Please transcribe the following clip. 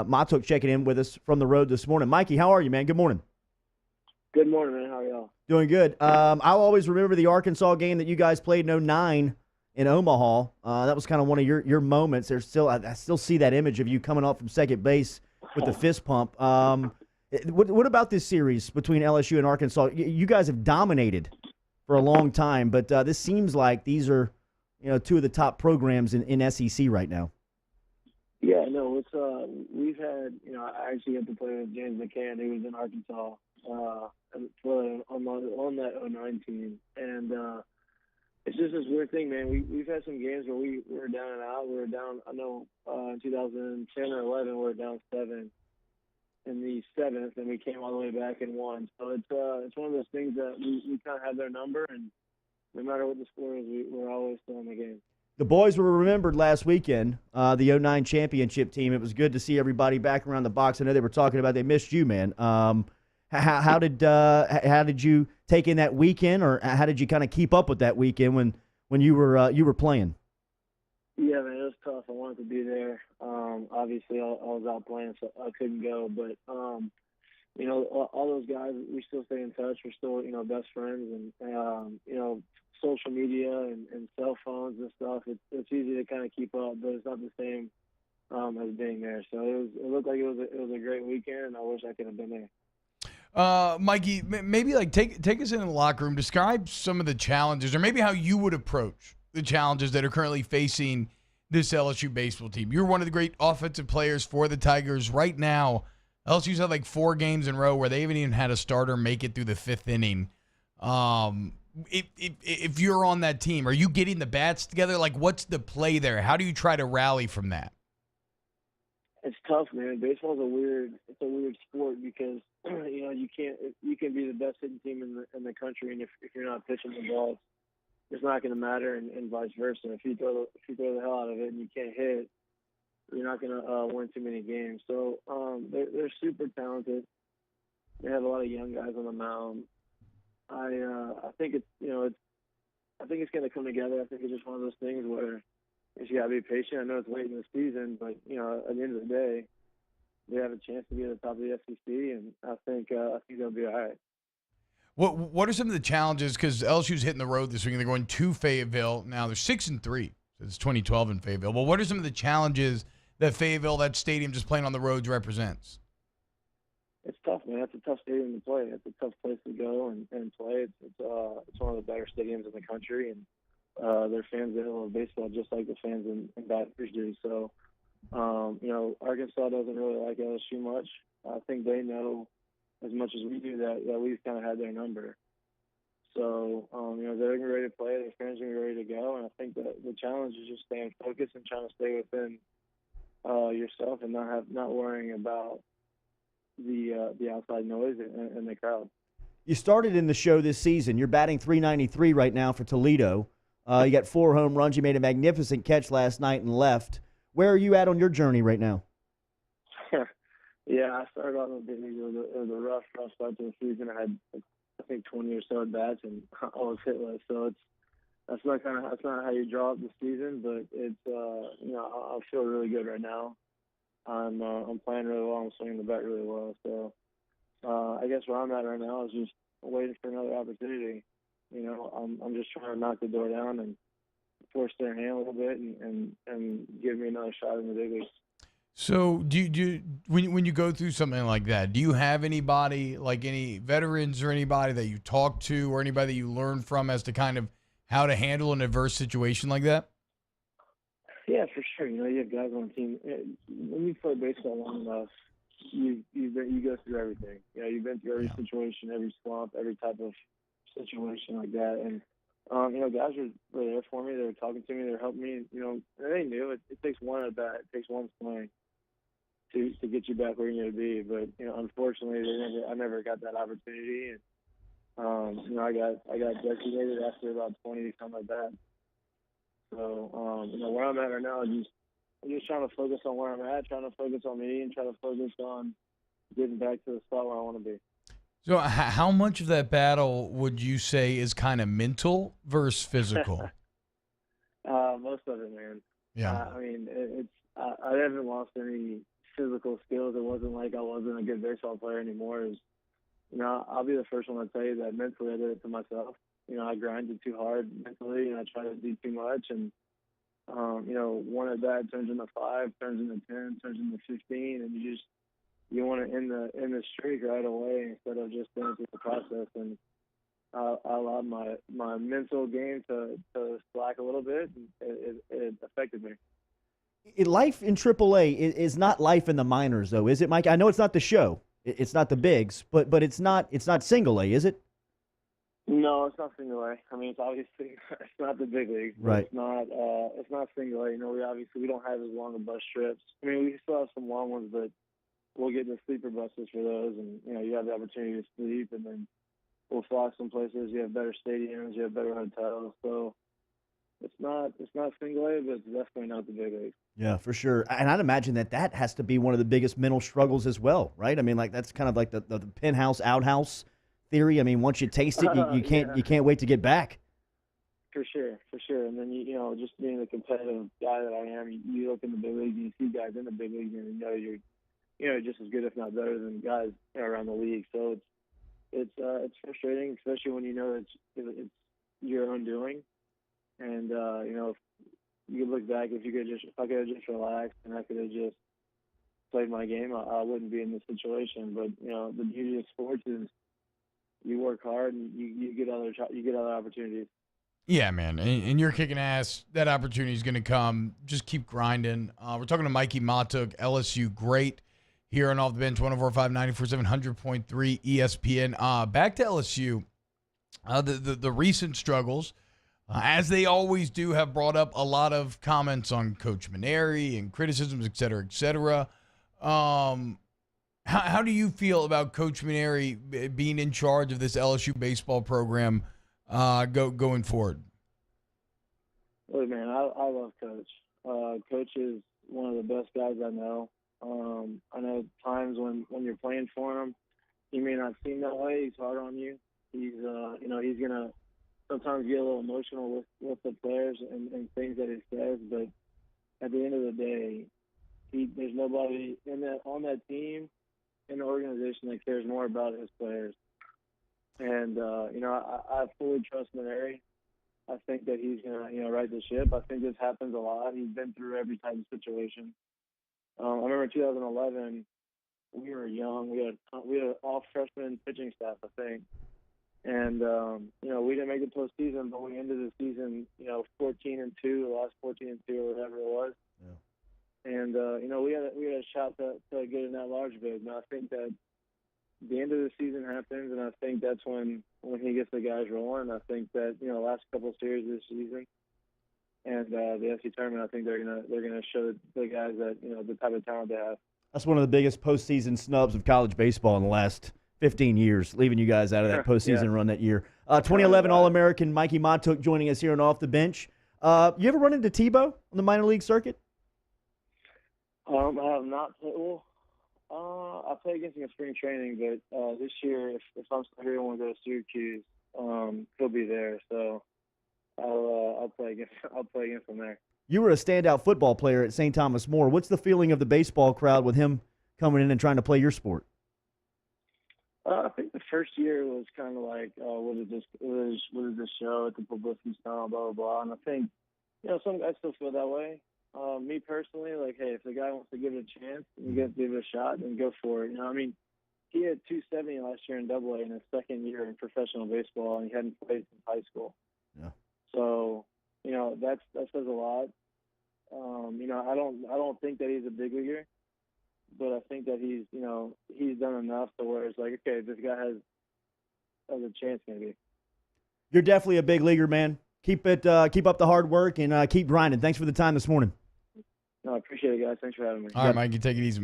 Mahtook checking in with us from the road this morning. Mikey, how are you, man? Good morning. Good morning, man. How are y'all? Doing good. I'll always remember the Arkansas game that you guys played in '09 in Omaha. That was kind of one of your moments. I still see that image of you coming off from second base with the fist pump. What about this series between LSU and Arkansas? You guys have dominated for a long time, but this seems like these are two of the top programs in SEC right now. Yeah, no, it's we've had I actually had to play with James McCann, who was in Arkansas, on that '09 team, and it's just this weird thing, man. We've had some games where we were down and out. We were down. I know in 2010 or 11 we were down 7 in the 7th, and we came all the way back and won. So it's one of those things that we kind of have their number, and no matter what the score is, we're always still in the game. The boys were remembered last weekend, the '09 championship team. It was good to see everybody back around the box. I know they were talking about they missed you, man. How did you take in that weekend, or how did you kind of keep up with that weekend when you were playing? Yeah, man, it was tough. I wanted to be there. Obviously, I was out playing, so I couldn't go. But all those guys, we still stay in touch. We're still best friends, and social media and cell phones and stuff. It's easy to kind of keep up, but it's not the same as being there. So it looked like it was a great weekend, and I wish I could have been there. Mikey, maybe take us into the locker room. Describe some of the challenges, or maybe how you would approach the challenges that are currently facing this LSU baseball team. You're one of the great offensive players for the Tigers right now. LSU's had like 4 games in a row where they haven't even had a starter make it through the 5th inning. If you're on that team, are you getting the bats together? Like, what's the play there? How do you try to rally from that? It's tough, man. Baseball's a weird sport because you can be the best hitting team in the country, and if you're not pitching the ball, it's not going to matter, and vice versa. If you throw the hell out of it and you can't hit, you're not going to win too many games. So they're super talented. They have a lot of young guys on the mound. I think it's going to come together. I think it's just one of those things where you got to be patient. I know it's late in the season, but at the end of the day, they have a chance to be at the top of the SEC, and I think they'll be all right. What are some of the challenges? Because LSU's hitting the road this week, and they're going to Fayetteville. Now they're 6-3. So it's 2012 in Fayetteville. But what are some of the challenges that Fayetteville, that stadium just playing on the roads, represents? It's tough, man. It's a tough stadium to play. It's a tough place to go and play. It's one of the better stadiums in the country, and their fans they love baseball just like the fans in Baton Rouge do. So, Arkansas doesn't really like LSU much. I think they know as much as we do that we've kind of had their number. So, they're getting ready to play. Their fans are ready to go, and I think that the challenge is just staying focused and trying to stay within yourself and not worrying about the outside noise and the crowd. You started in the show this season. You're batting .393 right now for Toledo. You got 4 home runs. You made a magnificent catch last night and left. Where are you at on your journey right now? Yeah, I started out in the beginning. It was a rough start to the season. I had, I think, 20 or so at bats, and I was hitless. So that's not how you draw up the season. But it's I feel really good right now. I'm playing really well. I'm swinging the bat really well. So I guess where I'm at right now is just waiting for another opportunity. I'm just trying to knock the door down and force their hand a little bit and give me another shot in the big leagues. So do you when you go through something like that, do you have anybody, like any veterans or anybody that you talk to or anybody that you learn from as to kind of how to handle an adverse situation like that? Yeah, for sure. You have guys on the team. When you play baseball long enough, you go through everything. You've been through every situation, every slump, every type of situation like that. And guys were there for me. They were talking to me. They were helping me. They knew it takes one at bat. It takes one swing to get you back where you need to be. But unfortunately, I never got that opportunity. And I got designated after about 20, something like that. So where I'm at right now, I'm just trying to focus on where I'm at, trying to focus on me, and trying to focus on getting back to the spot where I want to be. So how much of that battle would you say is kind of mental versus physical? Most of it, man. Yeah. I mean, I haven't lost any physical skills. It wasn't like I wasn't a good baseball player anymore. I'll be the first one to tell you that mentally I did it to myself. I grinded too hard mentally, and I tried to do too much. And, one at bat turns into 5, turns into 10, turns into 15, and you want to end the streak right away instead of just going through the process. And I allowed my mental game to slack a little bit, and it affected me. Life in AAA is not life in the minors, though, is it, Mike? I know it's not the show. It's not the bigs, but it's not single A, is it? No, it's not single A. I mean, it's not the big leagues. Right. It's not single A. We don't have as long of bus trips. I mean, we still have some long ones, but we'll get the sleeper buses for those, and you have the opportunity to sleep, and then we'll fly some places. You have better stadiums, you have better hotels. So it's not single A, but it's definitely not the big leagues. Yeah, for sure. And I'd imagine that has to be one of the biggest mental struggles as well, right? I mean, like that's kind of like the penthouse outhouse theory. I mean, once you taste it, you can't wait to get back. For sure. And then just being the competitive guy that I am, you look in the big leagues and you see guys in the big leagues, and you're just as good, if not better, than guys around the league. So it's frustrating, especially when it's your own doing. And if you look back, if I could have just relaxed and I could have just played my game, I wouldn't be in this situation. But the beauty of sports is you work hard and you get other opportunities. Yeah, man, and you're kicking ass. That opportunity is going to come. Just keep grinding. We're talking to Mikie Mahtook, LSU great, here on Off the Bench, 104.5, 94.7, 100.3 ESPN. Back to LSU. The recent struggles, as they always do, have brought up a lot of comments on Coach Maneri and criticisms, et cetera, et cetera. How do you feel about Coach Maneri being in charge of this LSU baseball program going forward? Look, man, I love Coach. Coach is one of the best guys I know. I know times when you're playing for him, he may not seem that way. He's hard on you. He's he's gonna sometimes get a little emotional with the players and things that he says, but at the end of the day, there's nobody on that team in the organization that cares more about his players. And I fully trust Maneri. I think that he's gonna right the ship. I think this happens a lot. He's been through every type of situation. I remember 2011, we were young. We had an all freshman pitching staff, I think. And we didn't make the postseason, but we ended the season 14-2, the last 14-2 or whatever it was. Yeah. And we had a shot to get in that large bid. And I think that the end of the season happens, and I think that's when he gets the guys rolling. I think that last couple of series of this season and the SEC tournament, I think they're gonna show the guys that the type of talent they have. That's one of the biggest postseason snubs of college baseball in the last 15 years, leaving you guys out of that postseason run that year. 2011 All-American Mikie Mahtook joining us here on Off the Bench. You ever run into Tebow on the minor league circuit? I have not played. Well, I played against him in spring training, but this year, if I'm still here and want to go to Syracuse, he'll be there. So I'll play against him there. You were a standout football player at St. Thomas More. What's the feeling of the baseball crowd with him coming in and trying to play your sport? I think the first year was kind of like, what is this show? It's a publicity stunt, blah, blah, blah. And I think, some guys still feel that way. Me personally, like, hey, if the guy wants to give it a chance and give it a shot, then go for it. I mean, he had 270 last year in Double A in his second year in professional baseball, and he hadn't played since high school. Yeah. So, that says a lot. I don't think that he's a big leaguer, but I think that he's done enough to where it's like, okay, this guy has a chance maybe. You're definitely a big leaguer, man. Keep up the hard work and keep grinding. Thanks for the time this morning. No, I appreciate it, guys. Thanks for having me. All right, Mike, you take it easy.